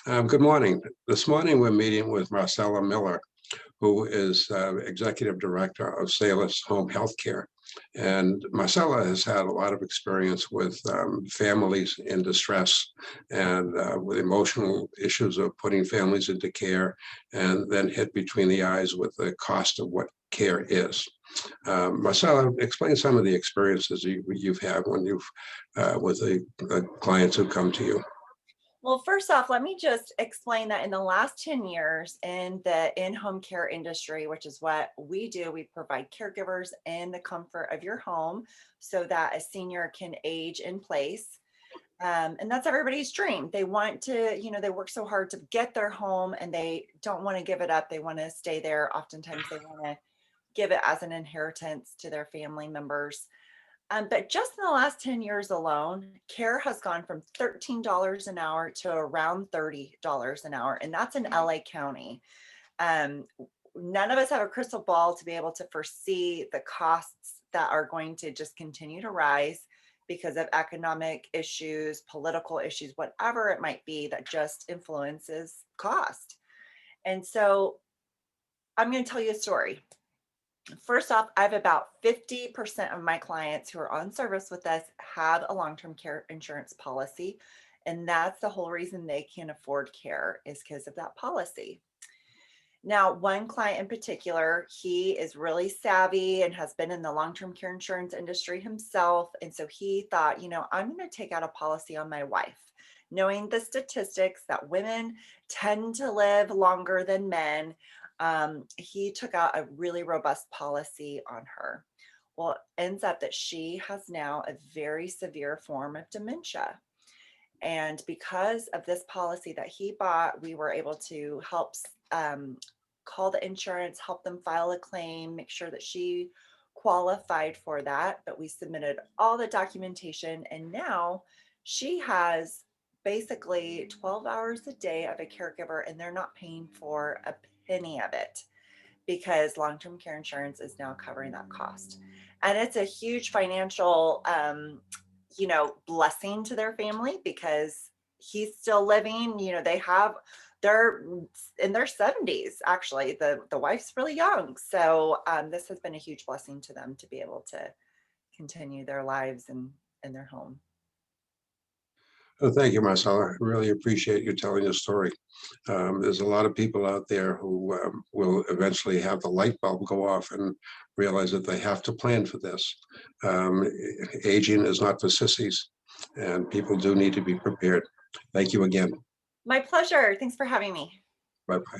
Good morning. This morning, we're meeting with Marcella Miller, who is Executive Director of Salus Homecare. And Marcella has had a lot of experience with families in distress and with emotional issues of putting families into care, and then hit between the eyes with the cost of what care is. Marcella, explain some of the experiences you've had when you've with the clients who come to you. Well, first off, let me just explain that in the last 10 years in the in-home care industry, which is what we do, we provide caregivers in the comfort of your home so that a senior can age in place. And that's everybody's dream. They want to, they work so hard to get their home and they don't want to give it up. They want to stay there. Oftentimes they want to give it as an inheritance to their family members. But just in the last 10 years alone, care has gone from $13 an hour to around $30 an hour, and that's in LA County. Um, None of us have a crystal ball to be able to foresee the costs that are going to just continue to rise because of economic issues, political issues, whatever it might be that just influences cost. And so I'm going to tell you a story. First off, I have about 50% of my clients who are on service with us have a long-term care insurance policy. And that's the whole reason they can afford care is because of that policy. Now, one client in particular, he is really savvy and has been in the long-term care insurance industry himself. And so he thought, I'm going to take out a policy on my wife, knowing the statistics that women tend to live longer than men. He took out a really robust policy on her. Well, it ends up that she has now a very severe form of dementia. And because of this policy that he bought, we were able to help call the insurance, help them file a claim, make sure that she qualified for that. But we submitted all the documentation, and now she has basically 12 hours a day of a caregiver, and they're not paying for a penny of it because long-term care insurance is now covering that cost. And it's a huge financial blessing to their family because he's still living. They're in their 70s. Actually, the wife's really young. So this has been a huge blessing to them to be able to continue their lives in their home. Thank you, Marcella. I really appreciate you telling your story. There's a lot of people out there who will eventually have the light bulb go off and realize that they have to plan for this. Aging is not for sissies, and people do need to be prepared. Thank you again. My pleasure. Thanks for having me. Bye-bye.